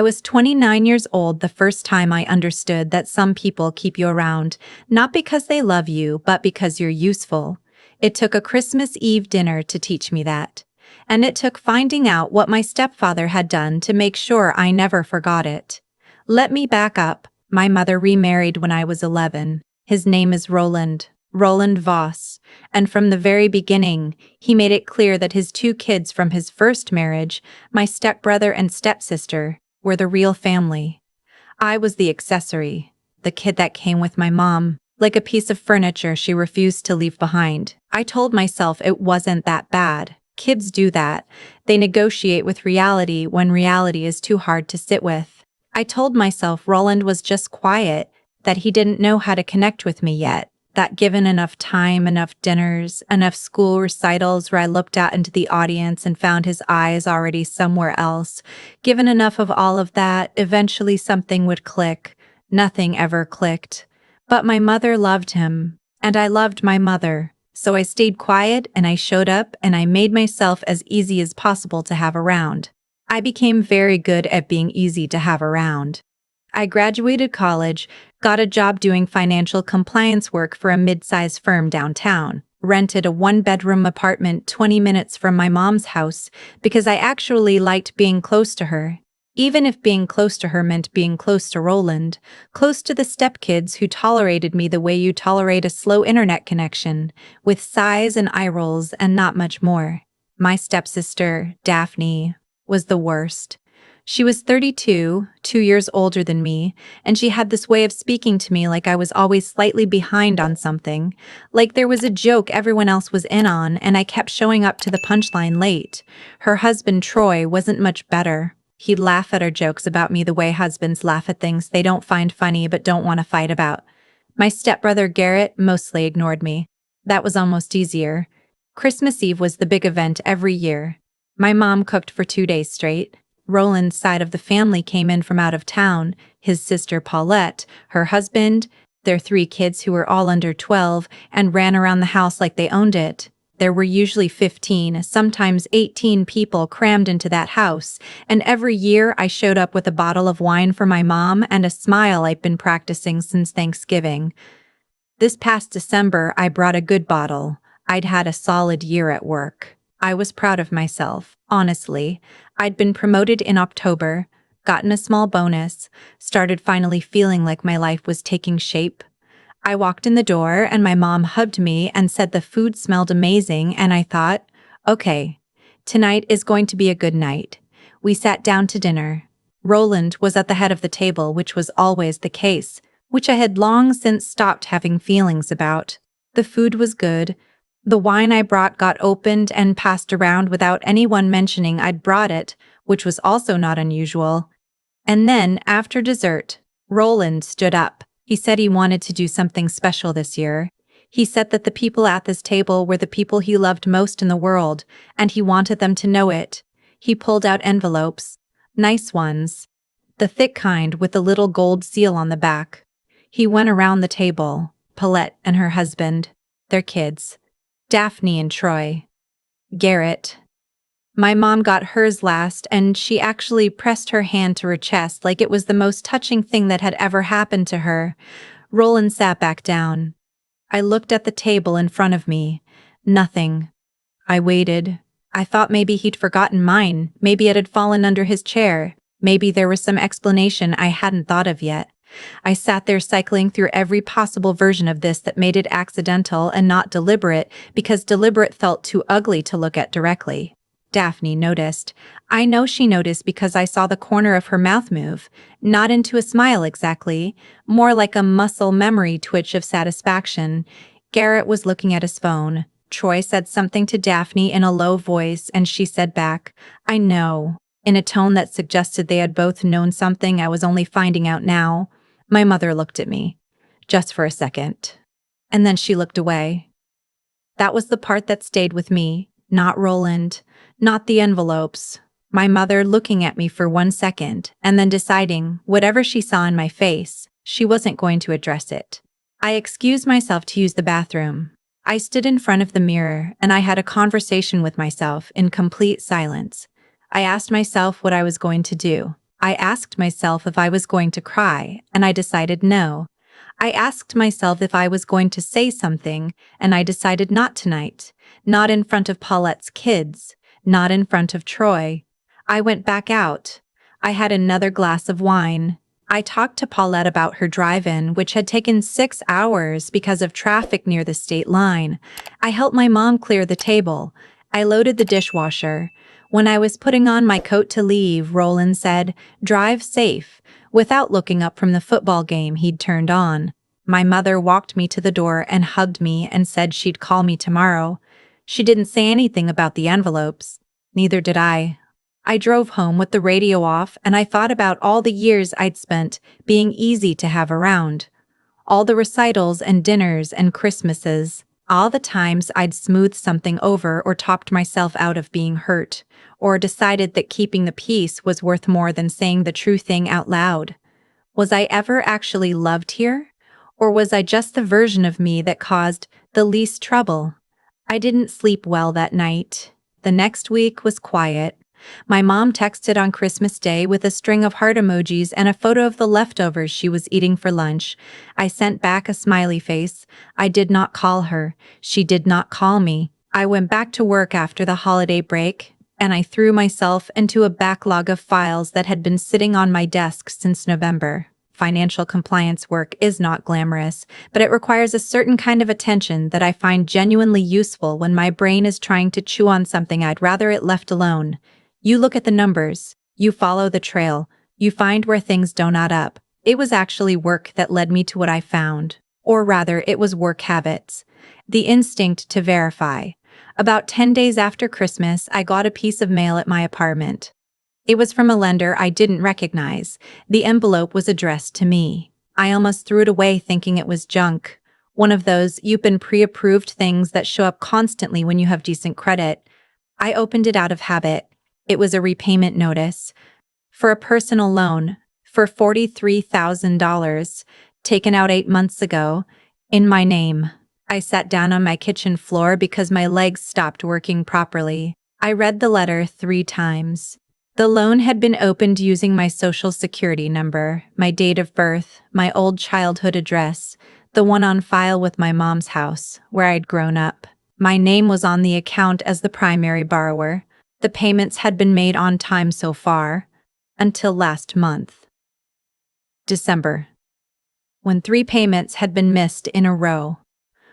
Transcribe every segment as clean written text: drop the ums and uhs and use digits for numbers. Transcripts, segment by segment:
I was 29 years old the first time I understood that some people keep you around, not because they love you, but because you're useful. It took a Christmas Eve dinner to teach me that. And it took finding out what my stepfather had done to make sure I never forgot it. Let me back up. My mother remarried when I was 11. His name is Roland Voss, and from the very beginning, he made it clear that his 2 kids from his first marriage, my stepbrother and stepsister, were the real family. I was the accessory, the kid that came with my mom, like a piece of furniture she refused to leave behind. I told myself it wasn't that bad. Kids do that. They negotiate with reality when reality is too hard to sit with. I told myself Roland was just quiet, that he didn't know how to connect with me yet, that given enough time, enough dinners, enough school recitals where I looked out into the audience and found his eyes already somewhere else, given enough of all of that, eventually something would click. Nothing ever clicked. But my mother loved him, and I loved my mother. So I stayed quiet and I showed up and I made myself as easy as possible to have around. I became very good at being easy to have around. I graduated college, got a job doing financial compliance work for a mid-sized firm downtown, rented a 1-bedroom apartment 20 minutes from my mom's house because I actually liked being close to her. Even if being close to her meant being close to Roland, close to the stepkids who tolerated me the way you tolerate a slow internet connection, with sighs and eye rolls and not much more. My stepsister, Daphne, was the worst. She was 32, 2 years older than me, and she had this way of speaking to me like I was always slightly behind on something, like there was a joke everyone else was in on and I kept showing up to the punchline late. Her husband, Troy, wasn't much better. He'd laugh at her jokes about me the way husbands laugh at things they don't find funny but don't want to fight about. My stepbrother, Garrett, mostly ignored me. That was almost easier. Christmas Eve was the big event every year. My mom cooked for 2 days straight. Roland's side of the family came in from out of town, his sister Paulette, her husband, their 3 kids who were all under 12, and ran around the house like they owned it. There were usually 15, sometimes 18 people crammed into that house, and every year I showed up with a bottle of wine for my mom and a smile I'd been practicing since Thanksgiving. This past December, I brought a good bottle. I'd had a solid year at work. I was proud of myself, honestly. I'd been promoted in October, gotten a small bonus, started finally feeling like my life was taking shape. I walked in the door and my mom hugged me and said the food smelled amazing, and I thought, okay, tonight is going to be a good night. We sat down to dinner. Roland was at the head of the table, which was always the case, which I had long since stopped having feelings about. The food was good. The wine I brought got opened and passed around without anyone mentioning I'd brought it, which was also not unusual. And then, after dessert, Roland stood up. He said he wanted to do something special this year. He said that the people at this table were the people he loved most in the world, and he wanted them to know it. He pulled out envelopes. Nice ones. The thick kind with the little gold seal on the back. He went around the table. Paulette and her husband. Their kids. Daphne and Troy. Garrett. My mom got hers last, and she actually pressed her hand to her chest like it was the most touching thing that had ever happened to her. Roland sat back down. I looked at the table in front of me. Nothing. I waited. I thought maybe he'd forgotten mine. Maybe it had fallen under his chair. Maybe there was some explanation I hadn't thought of yet. I sat there cycling through every possible version of this that made it accidental and not deliberate, because deliberate felt too ugly to look at directly. Daphne noticed. I know she noticed because I saw the corner of her mouth move, not into a smile exactly, more like a muscle memory twitch of satisfaction. Garrett was looking at his phone. Troy said something to Daphne in a low voice, and she said back, I know, in a tone that suggested they had both known something I was only finding out now. My mother looked at me, just for a second, and then she looked away. That was the part that stayed with me, not Roland. Not the envelopes. My mother looking at me for 1 second, and then deciding, whatever she saw in my face, she wasn't going to address it. I excused myself to use the bathroom. I stood in front of the mirror, and I had a conversation with myself in complete silence. I asked myself what I was going to do. I asked myself if I was going to cry, and I decided no. I asked myself if I was going to say something, and I decided not tonight. Not in front of Paulette's kids. Not in front of Troy. I went back out. I had another glass of wine. I talked to Paulette about her drive-in, which had taken 6 hours because of traffic near the state line. I helped my mom clear the table. I loaded the dishwasher. When I was putting on my coat to leave, Roland said, "Drive safe," without looking up from the football game he'd turned on. My mother walked me to the door and hugged me and said she'd call me tomorrow. She didn't say anything about the envelopes. Neither did I. I drove home with the radio off, and I thought about all the years I'd spent being easy to have around. All the recitals and dinners and Christmases. All the times I'd smoothed something over or talked myself out of being hurt, or decided that keeping the peace was worth more than saying the true thing out loud. Was I ever actually loved here? Or was I just the version of me that caused the least trouble? I didn't sleep well that night. The next week was quiet. My mom texted on Christmas Day with a string of heart emojis and a photo of the leftovers she was eating for lunch. I sent back a smiley face. I did not call her. She did not call me. I went back to work after the holiday break, and I threw myself into a backlog of files that had been sitting on my desk since November. Financial compliance work is not glamorous, but it requires a certain kind of attention that I find genuinely useful when my brain is trying to chew on something I'd rather it left alone. You look at the numbers, you follow the trail, you find where things don't add up. It was actually work that led me to what I found. Or rather, it was work habits. The instinct to verify. About 10 days after Christmas, I got a piece of mail at my apartment. It was from a lender I didn't recognize. The envelope was addressed to me. I almost threw it away thinking it was junk. One of those "you've been pre-approved" things that show up constantly when you have decent credit. I opened it out of habit. It was a repayment notice. For a personal loan. For $43,000. Taken out 8 months ago. In my name. I sat down on my kitchen floor because my legs stopped working properly. I read the letter 3 times. The loan had been opened using my social security number, my date of birth, my old childhood address, the one on file with my mom's house, where I'd grown up. My name was on the account as the primary borrower. The payments had been made on time so far, until last month. December. When 3 payments had been missed in a row.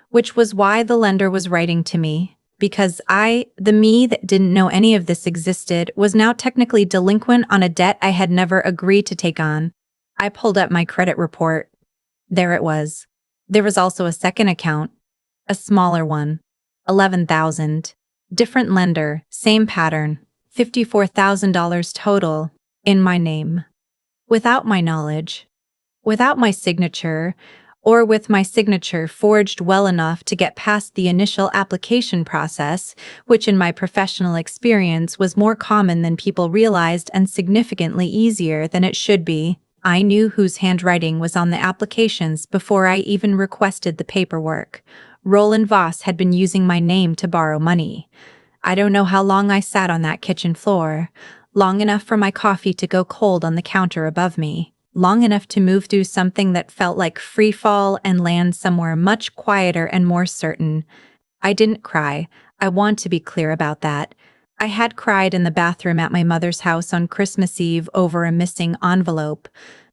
Which was why the lender was writing to me. Because the me that didn't know any of this existed, was now technically delinquent on a debt I had never agreed to take on. I pulled up my credit report. There it was. There was also a second account. A smaller one. $11,000. Different lender, same pattern. $54,000 total. In my name. Without my knowledge. Without my signature. Or with my signature forged well enough to get past the initial application process, which in my professional experience was more common than people realized and significantly easier than it should be. I knew whose handwriting was on the applications before I even requested the paperwork. Roland Voss had been using my name to borrow money. I don't know how long I sat on that kitchen floor. Long enough for my coffee to go cold on the counter above me. Long enough to move through something that felt like free fall and land somewhere much quieter and more certain. I didn't cry. I want to be clear about that. I had cried in the bathroom at my mother's house on Christmas Eve over a missing envelope.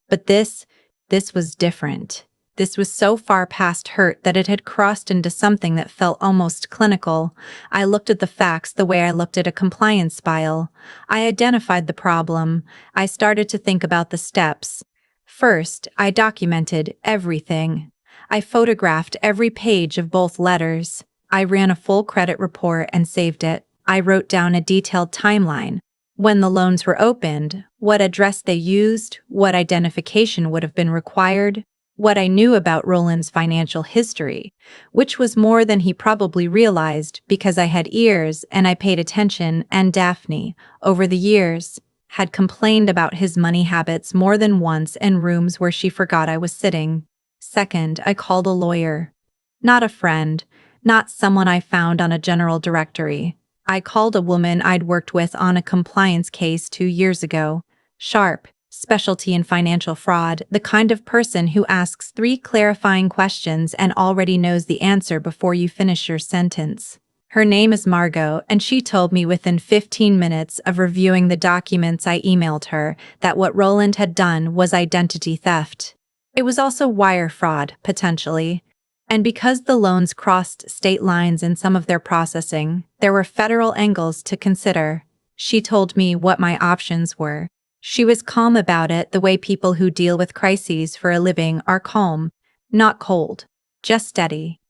But this was different. This was so far past hurt that it had crossed into something that felt almost clinical. I looked at the facts the way I looked at a compliance file. I identified the problem. I started to think about the steps. First, I documented everything. I photographed every page of both letters. I ran a full credit report and saved it. I wrote down a detailed timeline. When the loans were opened, what address they used, what identification would have been required, what I knew about Roland's financial history, which was more than he probably realized because I had ears and I paid attention, and Daphne, over the years, had complained about his money habits more than once in rooms where she forgot I was sitting. Second, I called a lawyer. Not a friend, not someone I found on a general directory. I called a woman I'd worked with on a compliance case 2 years ago. Sharp, specialty in financial fraud, the kind of person who asks 3 clarifying questions and already knows the answer before you finish your sentence. Her name is Margot, and she told me within 15 minutes of reviewing the documents I emailed her that what Roland had done was identity theft. It was also wire fraud, potentially. And because the loans crossed state lines in some of their processing, there were federal angles to consider. She told me what my options were. She was calm about it, the way people who deal with crises for a living are calm, not cold, just steady.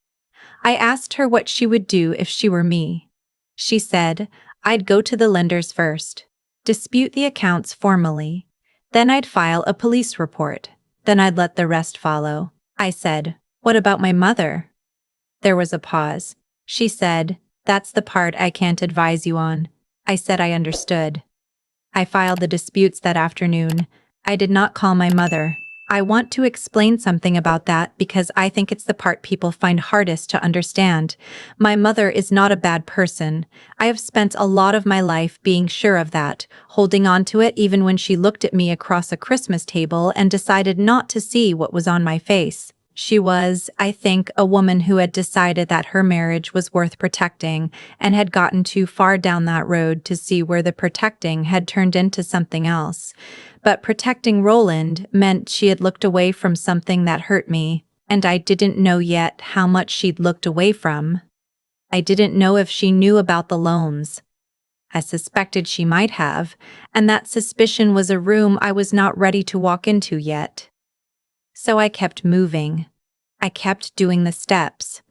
I asked her what she would do if she were me. She said, I'd go to the lenders first, dispute the accounts formally, then I'd file a police report, then I'd let the rest follow. I said, what about my mother? There was a pause. She said, that's the part I can't advise you on. I said I understood. I filed the disputes that afternoon. I did not call my mother. I want to explain something about that because I think it's the part people find hardest to understand. My mother is not a bad person. I have spent a lot of my life being sure of that, holding on to it even when she looked at me across a Christmas table and decided not to see what was on my face. She was, I think, a woman who had decided that her marriage was worth protecting and had gotten too far down that road to see where the protecting had turned into something else. But protecting Roland meant she had looked away from something that hurt me, and I didn't know yet how much she'd looked away from. I didn't know if she knew about the loans. I suspected she might have, and that suspicion was a room I was not ready to walk into yet. So I kept moving. I kept doing the steps.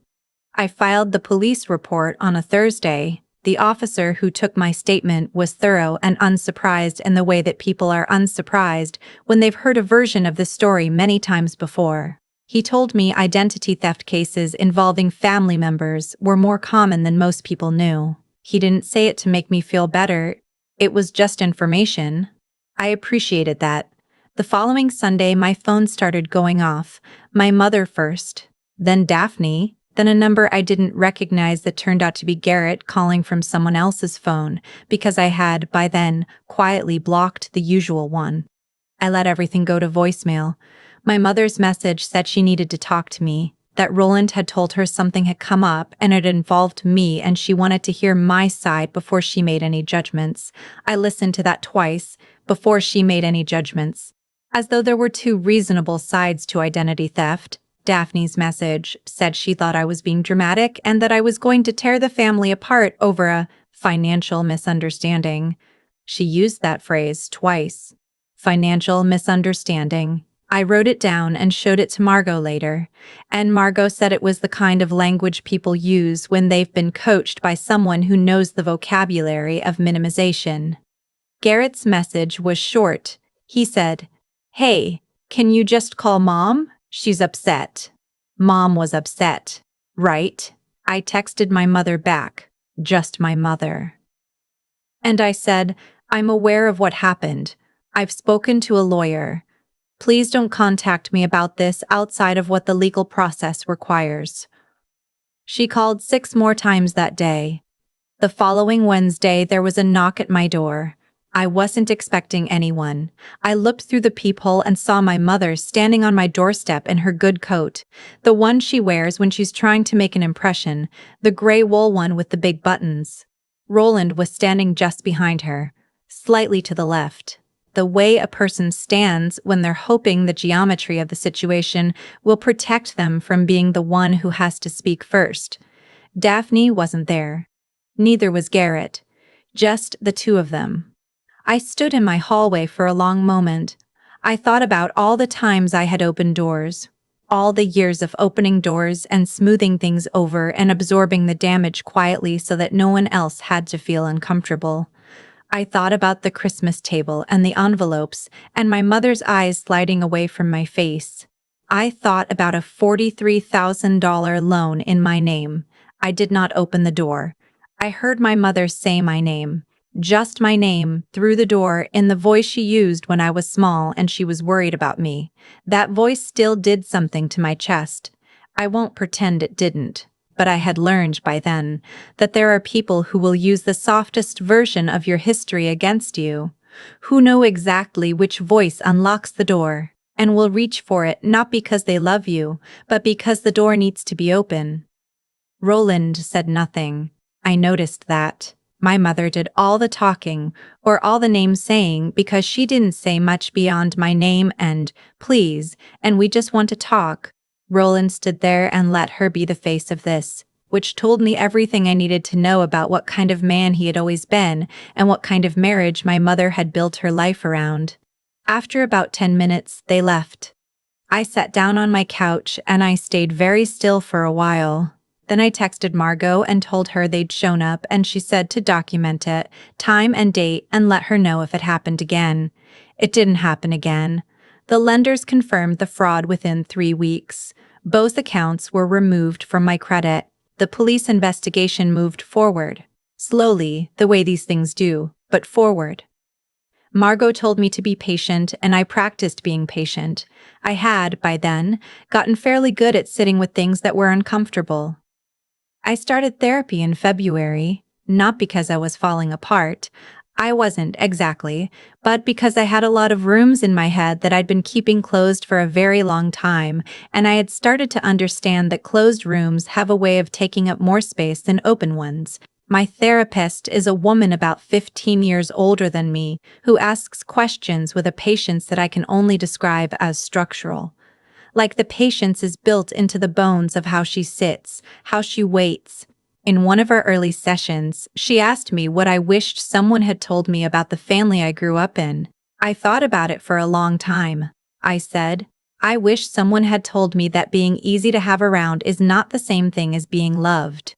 I filed the police report on a Thursday. The officer who took my statement was thorough and unsurprised in the way that people are unsurprised when they've heard a version of the story many times before. He told me identity theft cases involving family members were more common than most people knew. He didn't say it to make me feel better. It was just information. I appreciated that. The following Sunday, my phone started going off. My mother first, then Daphne, then a number I didn't recognize that turned out to be Garrett calling from someone else's phone because I had, by then, quietly blocked the usual one. I let everything go to voicemail. My mother's message said she needed to talk to me, that Roland had told her something had come up and it involved me and she wanted to hear my side before she made any judgments. I listened to that twice, before she made any judgments. As though there were 2 reasonable sides to identity theft, Daphne's message said she thought I was being dramatic and that I was going to tear the family apart over a financial misunderstanding. She used that phrase twice. Financial misunderstanding. I wrote it down and showed it to Margot later, and Margot said it was the kind of language people use when they've been coached by someone who knows the vocabulary of minimization. Garrett's message was short. He said, "Hey, can you just call Mom? She's upset." Mom was upset, right? I texted my mother back, just my mother. And I said, "I'm aware of what happened. I've spoken to a lawyer. Please don't contact me about this outside of what the legal process requires." She called 6 more times that day. The following Wednesday, there was a knock at my door. I wasn't expecting anyone. I looked through the peephole and saw my mother standing on my doorstep in her good coat, the one she wears when she's trying to make an impression, the gray wool one with the big buttons. Roland was standing just behind her, slightly to the left, the way a person stands when they're hoping the geometry of the situation will protect them from being the one who has to speak first. Daphne wasn't there. Neither was Garrett. Just the 2 of them. I stood in my hallway for a long moment. I thought about all the times I had opened doors, all the years of opening doors and smoothing things over and absorbing the damage quietly so that no one else had to feel uncomfortable. I thought about the Christmas table and the envelopes and my mother's eyes sliding away from my face. I thought about a $43,000 loan in my name. I did not open the door. I heard my mother say my name. Just my name, through the door in the voice she used when I was small and she was worried about me. That voice still did something to my chest. I won't pretend it didn't, but I had learned by then that there are people who will use the softest version of your history against you. who know exactly which voice unlocks the door, and will reach for it not because they love you, but because the door needs to be open. Roland said nothing. I noticed that. My mother did all the talking, or all the name saying, because she didn't say much beyond my name and please, and we just want to talk. Roland stood there and let her be the face of this, which told me everything I needed to know about what kind of man he had always been and what kind of marriage my mother had built her life around. After about 10 minutes, they left. I sat down on my couch and I stayed very still for a while. Then I texted Margot and told her they'd shown up, and she said to document it, time and date, and let her know if it happened again. It didn't happen again. The lenders confirmed the fraud within 3 weeks. Both accounts were removed from my credit. The police investigation moved forward. Slowly, the way these things do, but forward. Margot told me to be patient, and I practiced being patient. I had, by then, gotten fairly good at sitting with things that were uncomfortable. I started therapy in February, not because I was falling apart. I wasn't, exactly, but because I had a lot of rooms in my head that I'd been keeping closed for a very long time, and I had started to understand that closed rooms have a way of taking up more space than open ones. My therapist is a woman about 15 years older than me, who asks questions with a patience that I can only describe as structural. Like the patience is built into the bones of how she sits, how she waits. In one of our early sessions, she asked me what I wished someone had told me about the family I grew up in. I thought about it for a long time. I said, I wish someone had told me that being easy to have around is not the same thing as being loved.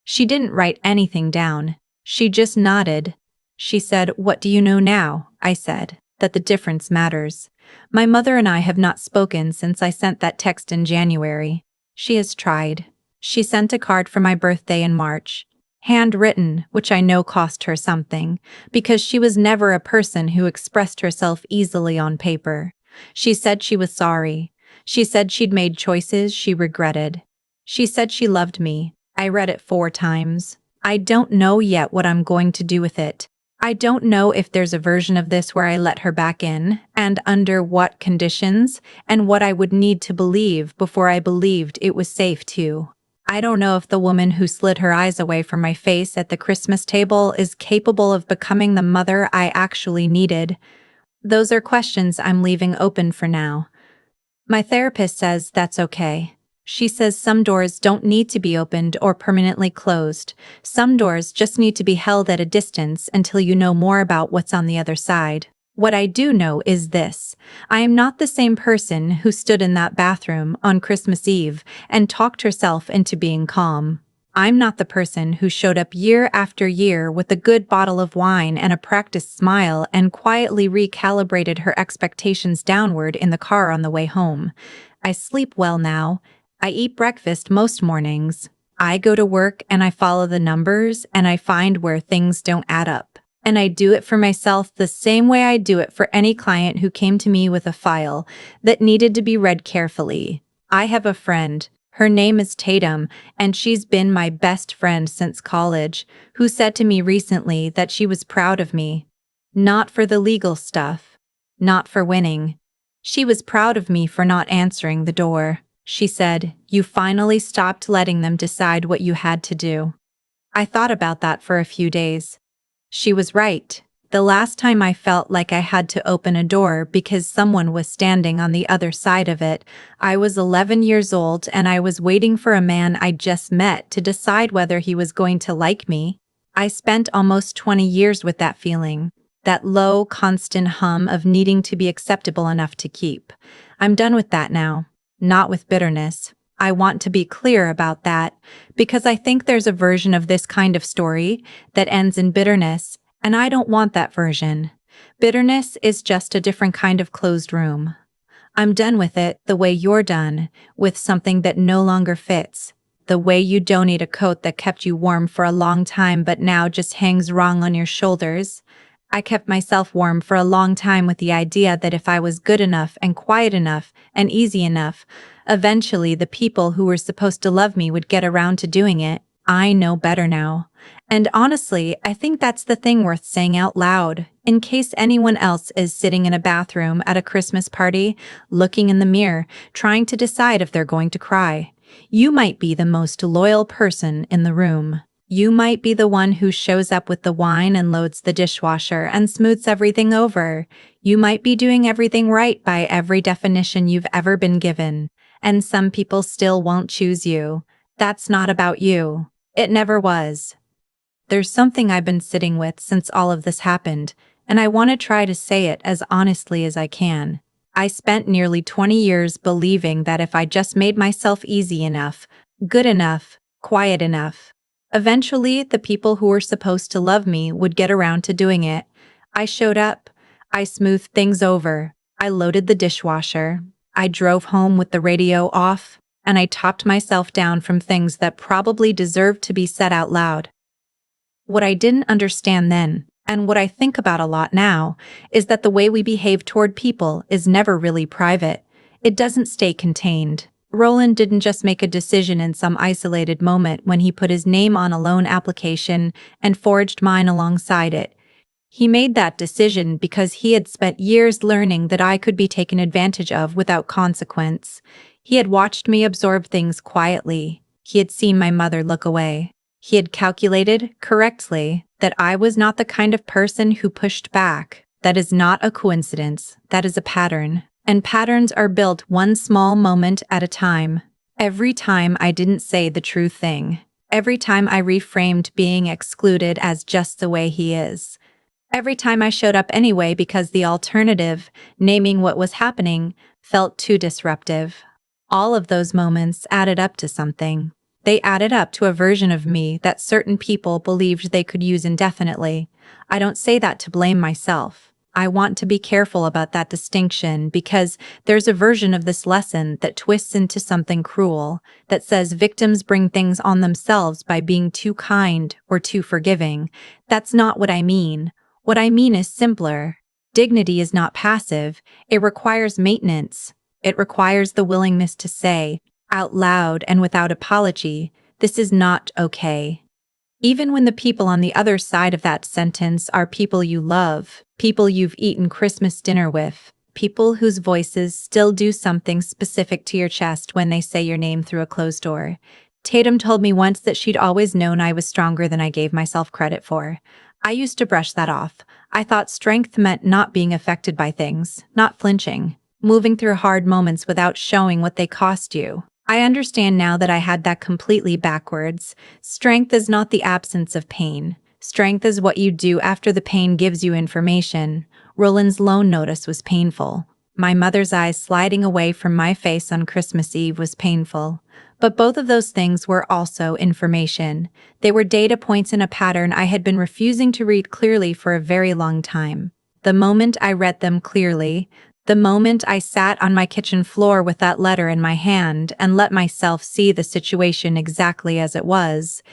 She didn't write anything down. She just nodded. She said, "What do you know now?" I said, "That the difference matters. My mother and I have not spoken since I sent that text in January. She has tried. She sent a card for my birthday in March. Handwritten, which I know cost her something, because she was never a person who expressed herself easily on paper. She said she was sorry. She said she'd made choices she regretted. She said she loved me. I read it 4 times. I don't know yet what I'm going to do with it. I don't know if there's a version of this where I let her back in, and under what conditions, and what I would need to believe before I believed it was safe to. I don't know if the woman who slid her eyes away from my face at the Christmas table is capable of becoming the mother I actually needed. Those are questions I'm leaving open for now. My therapist says that's okay. She says some doors don't need to be opened or permanently closed. Some doors just need to be held at a distance until you know more about what's on the other side. What I do know is this: I am not the same person who stood in that bathroom on Christmas Eve and talked herself into being calm. I'm not the person who showed up year after year with a good bottle of wine and a practiced smile and quietly recalibrated her expectations downward in the car on the way home. I sleep well now. I eat breakfast most mornings. I go to work and I follow the numbers and I find where things don't add up. And I do it for myself the same way I do it for any client who came to me with a file that needed to be read carefully. I have a friend. Her name is Tatum, and she's been my best friend since college, who said to me recently that she was proud of me. Not for the legal stuff. Not for winning. She was proud of me for not answering the door. She said, "You finally stopped letting them decide what you had to do." I thought about that for a few days. She was right. The last time I felt like I had to open a door because someone was standing on the other side of it, I was 11 years old and I was waiting for a man I just met to decide whether he was going to like me. I spent almost 20 years with that feeling, that low, constant hum of needing to be acceptable enough to keep. I'm done with that now. Not with bitterness. I want to be clear about that, because I think there's a version of this kind of story that ends in bitterness, and I don't want that version. Bitterness is just a different kind of closed room. I'm done with it the way you're done, with something that no longer fits. The way you donate a coat that kept you warm for a long time but now just hangs wrong on your shoulders. I kept myself warm for a long time with the idea that if I was good enough and quiet enough and easy enough, eventually the people who were supposed to love me would get around to doing it. I know better now. And honestly, I think that's the thing worth saying out loud, in case anyone else is sitting in a bathroom at a Christmas party, looking in the mirror, trying to decide if they're going to cry. You might be the most loyal person in the room. You might be the one who shows up with the wine and loads the dishwasher and smooths everything over. You might be doing everything right by every definition you've ever been given. And some people still won't choose you. That's not about you. It never was. There's something I've been sitting with since all of this happened, and I want to try to say it as honestly as I can. I spent nearly 20 years believing that if I just made myself easy enough, good enough, quiet enough, eventually the people who were supposed to love me would get around to doing it. I showed up. I smoothed things over. I loaded the dishwasher. I drove home with the radio off, and I topped myself down from things that probably deserved to be said out loud. What I didn't understand then, and what I think about a lot now, is that the way we behave toward people is never really private. It doesn't stay contained. Roland didn't just make a decision in some isolated moment when he put his name on a loan application and forged mine alongside it. He made that decision because he had spent years learning that I could be taken advantage of without consequence. He had watched me absorb things quietly. He had seen my mother look away. He had calculated, correctly, that I was not the kind of person who pushed back. That is not a coincidence. That is a pattern. And patterns are built one small moment at a time. Every time I didn't say the true thing. Every time I reframed being excluded as just the way he is. Every time I showed up anyway because the alternative, naming what was happening, felt too disruptive. All of those moments added up to something. They added up to a version of me that certain people believed they could use indefinitely. I don't say that to blame myself. I want to be careful about that distinction because there's a version of this lesson that twists into something cruel, that says victims bring things on themselves by being too kind or too forgiving. That's not what I mean. What I mean is simpler. Dignity is not passive. It requires maintenance. It requires the willingness to say, out loud and without apology, this is not okay. Even when the people on the other side of that sentence are people you love, people you've eaten Christmas dinner with, people whose voices still do something specific to your chest when they say your name through a closed door. Tatum told me once that she'd always known I was stronger than I gave myself credit for. I used to brush that off. I thought strength meant not being affected by things, not flinching, moving through hard moments without showing what they cost you. I understand now that I had that completely backwards. Strength is not the absence of pain. Strength is what you do after the pain gives you information. Roland's loan notice was painful. My mother's eyes sliding away from my face on Christmas Eve was painful. But both of those things were also information. They were data points in a pattern I had been refusing to read clearly for a very long time. The moment I read them clearly, the moment I sat on my kitchen floor with that letter in my hand and let myself see the situation exactly as it was,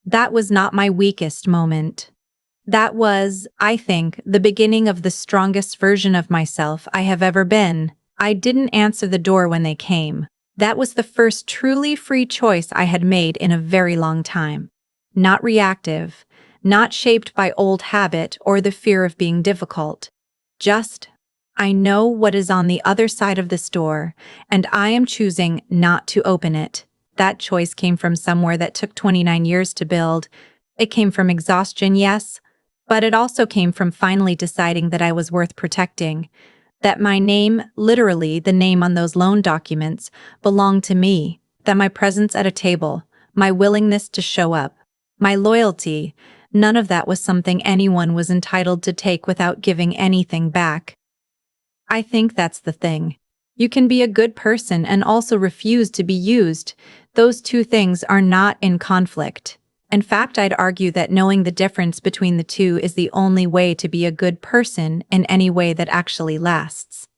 that was not my weakest moment. That was, I think, the beginning of the strongest version of myself I have ever been. I didn't answer the door when they came. That was the first truly free choice I had made in a very long time. Not reactive, not shaped by old habit or the fear of being difficult. Just, I know what is on the other side of this door, and I am choosing not to open it. That choice came from somewhere that took 29 years to build. It came from exhaustion, yes, but it also came from finally deciding that I was worth protecting, that my name, literally the name on those loan documents, belonged to me, that my presence at a table, my willingness to show up, my loyalty, none of that was something anyone was entitled to take without giving anything back. I think that's the thing. You can be a good person and also refuse to be used. Those two things are not in conflict. In fact, I'd argue that knowing the difference between the two is the only way to be a good person in any way that actually lasts.